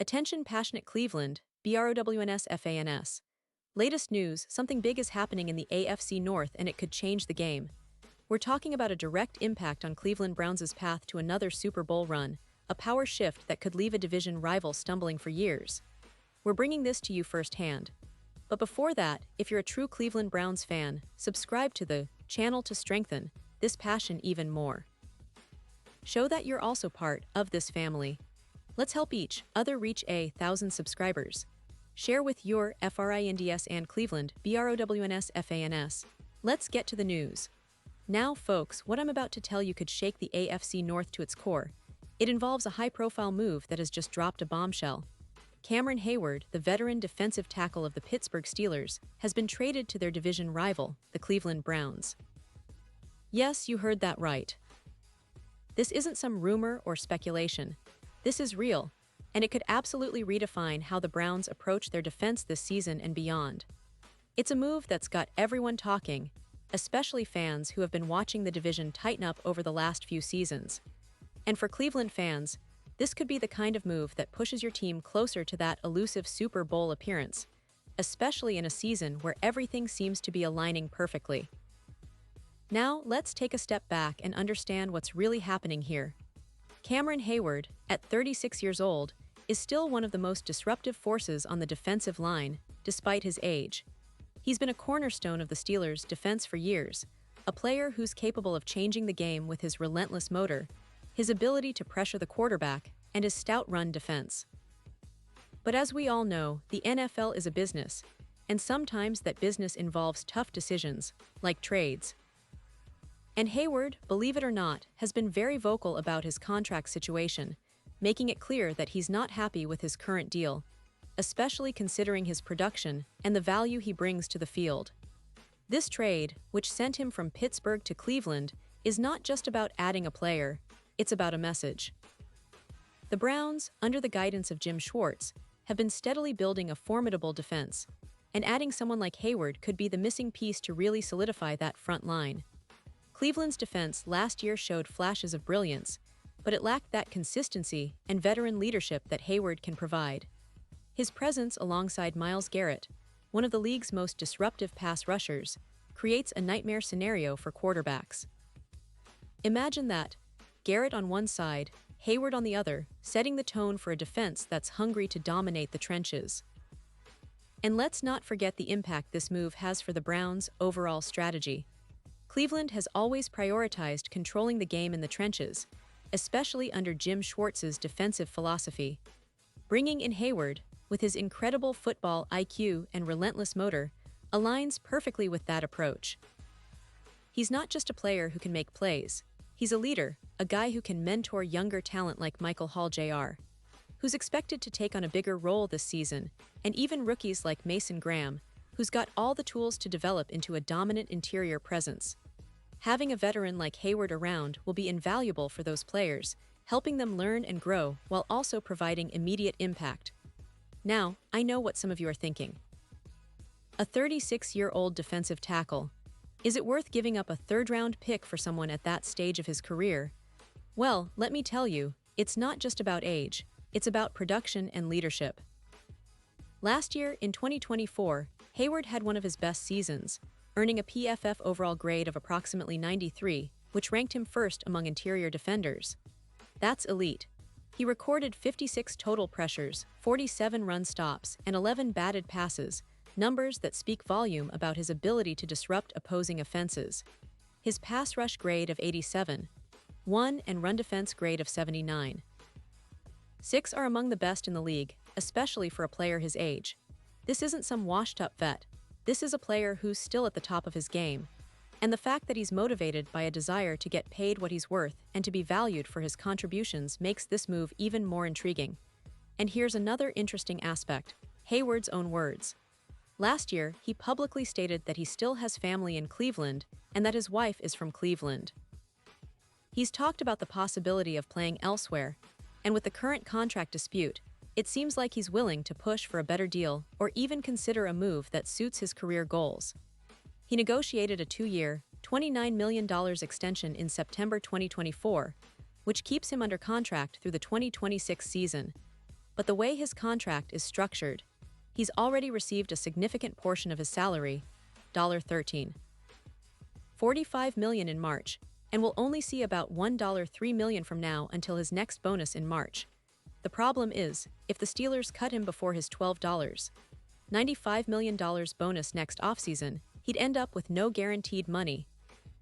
Attention passionate Cleveland, BROWNS FANS. Latest news, something big is happening in the AFC North and it could change the game. We're talking about a direct impact on Cleveland Browns' path to another Super Bowl run, a power shift that could leave a division rival stumbling for years. We're bringing this to you firsthand. But before that, if you're a true Cleveland Browns fan, subscribe to the channel to strengthen this passion even more. Show that you're also part of this family. Let's help each other reach 1,000 subscribers. Share with your FRINDS and Cleveland, BROWNS FANS. Let's get to the news. Now, folks, what I'm about to tell you could shake the AFC North to its core. It involves a high-profile move that has just dropped a bombshell. Cameron Heyward, the veteran defensive tackle of the Pittsburgh Steelers, has been traded to their division rival, the Cleveland Browns. Yes, you heard that right. This isn't some rumor or speculation. This is real, and it could absolutely redefine how the Browns approach their defense this season and beyond. It's a move that's got everyone talking, especially fans who have been watching the division tighten up over the last few seasons. And for Cleveland fans, this could be the kind of move that pushes your team closer to that elusive Super Bowl appearance, especially in a season where everything seems to be aligning perfectly. Now, let's take a step back and understand what's really happening here. Cameron Heyward, at 36 years old, is still one of the most disruptive forces on the defensive line, despite his age. He's been a cornerstone of the Steelers' defense for years, a player who's capable of changing the game with his relentless motor, his ability to pressure the quarterback, and his stout run defense. But as we all know, the NFL is a business, and sometimes that business involves tough decisions, like trades. And Heyward, believe it or not, has been very vocal about his contract situation, making it clear that he's not happy with his current deal, especially considering his production and the value he brings to the field. This trade, which sent him from Pittsburgh to Cleveland, is not just about adding a player, it's about a message. The Browns, under the guidance of Jim Schwartz, have been steadily building a formidable defense, and adding someone like Heyward could be the missing piece to really solidify that front line. Cleveland's defense last year showed flashes of brilliance, but it lacked that consistency and veteran leadership that Heyward can provide. His presence alongside Myles Garrett, one of the league's most disruptive pass rushers, creates a nightmare scenario for quarterbacks. Imagine that, Garrett on one side, Heyward on the other, setting the tone for a defense that's hungry to dominate the trenches. And let's not forget the impact this move has for the Browns' overall strategy. Cleveland has always prioritized controlling the game in the trenches, especially under Jim Schwartz's defensive philosophy. Bringing in Heyward, with his incredible football IQ and relentless motor, aligns perfectly with that approach. He's not just a player who can make plays. He's a leader, a guy who can mentor younger talent like Michael Hall Jr., who's expected to take on a bigger role this season, and even rookies like Mason Graham, who's got all the tools to develop into a dominant interior presence. Having a veteran like Heyward around will be invaluable for those players, helping them learn and grow while also providing immediate impact. Now, I know what some of you are thinking. A 36-year-old defensive tackle. Is it worth giving up a third-round pick for someone at that stage of his career? Well, let me tell you, it's not just about age, it's about production and leadership. Last year, in 2024, Heyward had one of his best seasons, earning a PFF overall grade of approximately 93, which ranked him first among interior defenders. That's elite. He recorded 56 total pressures, 47 run stops, and 11 batted passes, numbers that speak volume about his ability to disrupt opposing offenses. His pass rush grade of 87, 1 and run defense grade of 79. 6 are among the best in the league, especially for a player his age. This isn't some washed-up vet. This is a player who's still at the top of his game, and the fact that he's motivated by a desire to get paid what he's worth and to be valued for his contributions makes this move even more intriguing. And here's another interesting aspect, Heyward's own words. Last year, he publicly stated that he still has family in Cleveland and that his wife is from Cleveland. He's talked about the possibility of playing elsewhere, and with the current contract dispute, it seems like he's willing to push for a better deal or even consider a move that suits his career goals. He negotiated a 2-year, $29 million extension in September 2024, which keeps him under contract through the 2026 season. but the way his contract is structured, he's already received a significant portion of his salary, $13.45 million in March, and will only see about $1.3 million from now until his next bonus in March. The problem is, if the Steelers cut him before his $12.95 million bonus next offseason, he'd end up with no guaranteed money.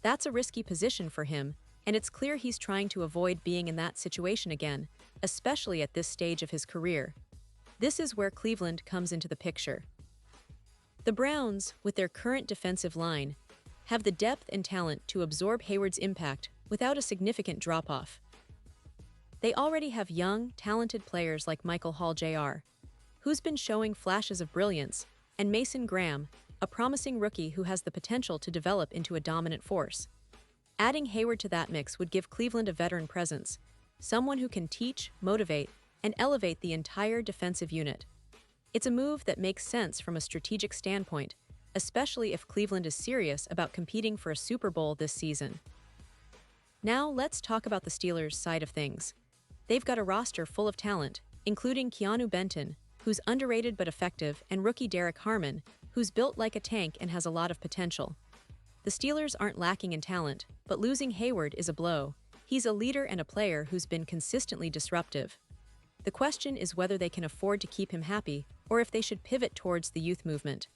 That's a risky position for him, and it's clear he's trying to avoid being in that situation again, especially at this stage of his career. This is where Cleveland comes into the picture. The Browns, with their current defensive line, have the depth and talent to absorb Heyward's impact without a significant drop-off. They already have young, talented players like Michael Hall Jr., who's been showing flashes of brilliance, and Mason Graham, a promising rookie who has the potential to develop into a dominant force. Adding Heyward to that mix would give Cleveland a veteran presence, someone who can teach, motivate, and elevate the entire defensive unit. It's a move that makes sense from a strategic standpoint, especially if Cleveland is serious about competing for a Super Bowl this season. Now let's talk about the Steelers' side of things. They've got a roster full of talent, including Keanu Benton, who's underrated but effective, and rookie Derek Harmon, who's built like a tank and has a lot of potential. The Steelers aren't lacking in talent, but losing Heyward is a blow. He's a leader and a player who's been consistently disruptive. The question is whether they can afford to keep him happy, or if they should pivot towards the youth movement.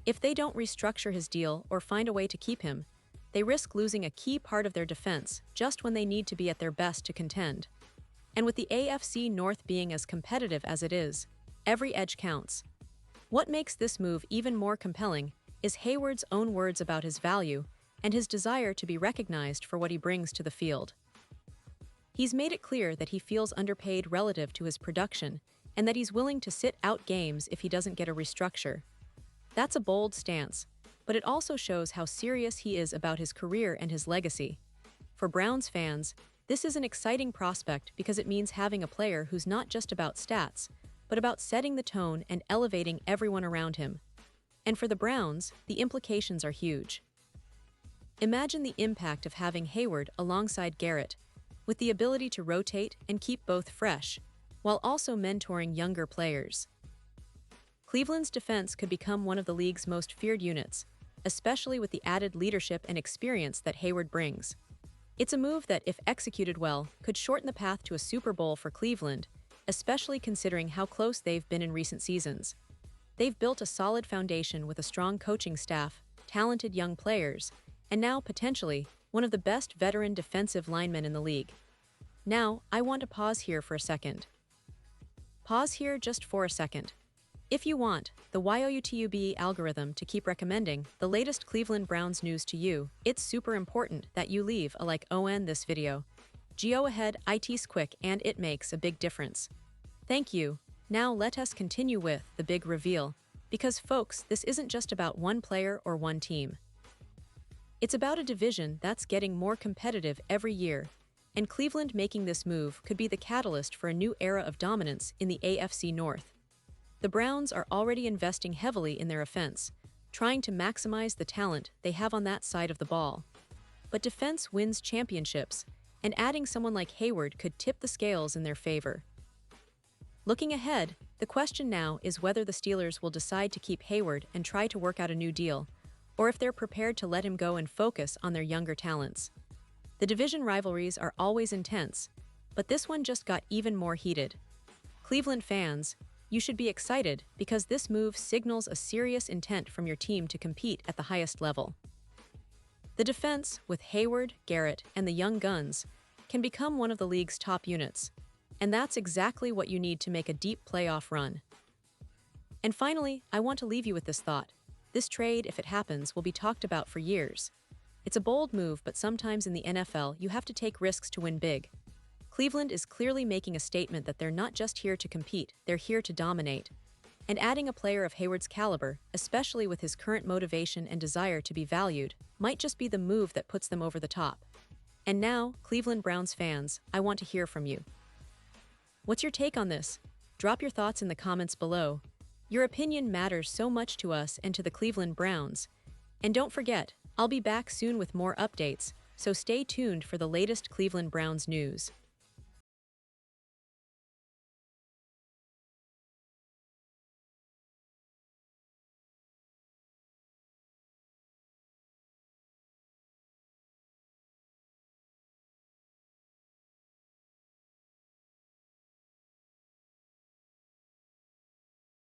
If they don't restructure his deal or find a way to keep him, they risk losing a key part of their defense just when they need to be at their best to contend. And with the AFC North being as competitive as it is, every edge counts. What makes this move even more compelling is Heyward's own words about his value and his desire to be recognized for what he brings to the field. He's made it clear that he feels underpaid relative to his production and that he's willing to sit out games if he doesn't get a restructure. That's a bold stance, but it also shows how serious he is about his career and his legacy. For Browns fans, this is an exciting prospect because it means having a player who's not just about stats, but about setting the tone and elevating everyone around him. And for the Browns, the implications are huge. Imagine the impact of having Heyward alongside Garrett, with the ability to rotate and keep both fresh, while also mentoring younger players. Cleveland's defense could become one of the league's most feared units, especially with the added leadership and experience that Heyward brings. It's a move that, if executed well, could shorten the path to a Super Bowl for Cleveland, especially considering how close they've been in recent seasons. They've built a solid foundation with a strong coaching staff, talented young players, and now, potentially, one of the best veteran defensive linemen in the league. Now, I want to pause here for a second. Pause here just for a second. If you want the YouTube algorithm to keep recommending the latest Cleveland Browns news to you, it's super important that you leave a like on this video. Go ahead, it's quick and it makes a big difference. Thank you. Now let us continue with the big reveal, because folks, this isn't just about one player or one team. It's about a division that's getting more competitive every year, and Cleveland making this move could be the catalyst for a new era of dominance in the AFC North. The Browns are already investing heavily in their offense, trying to maximize the talent they have on that side of the ball. But defense wins championships, and adding someone like Heyward could tip the scales in their favor. Looking ahead, the question now is whether the Steelers will decide to keep Heyward and try to work out a new deal, or if they're prepared to let him go and focus on their younger talents. The division rivalries are always intense, but this one just got even more heated. Cleveland fans, you should be excited because this move signals a serious intent from your team to compete at the highest level. The defense, with Heyward, Garrett, and the young guns, can become one of the league's top units, and that's exactly what you need to make a deep playoff run. And finally, I want to leave you with this thought. This trade, if it happens, will be talked about for years. It's a bold move, but sometimes in the NFL, you have to take risks to win big. Cleveland is clearly making a statement that they're not just here to compete, they're here to dominate. And adding a player of Heyward's caliber, especially with his current motivation and desire to be valued, might just be the move that puts them over the top. And now, Cleveland Browns fans, I want to hear from you. What's your take on this? Drop your thoughts in the comments below. Your opinion matters so much to us and to the Cleveland Browns. And don't forget, I'll be back soon with more updates, so stay tuned for the latest Cleveland Browns news.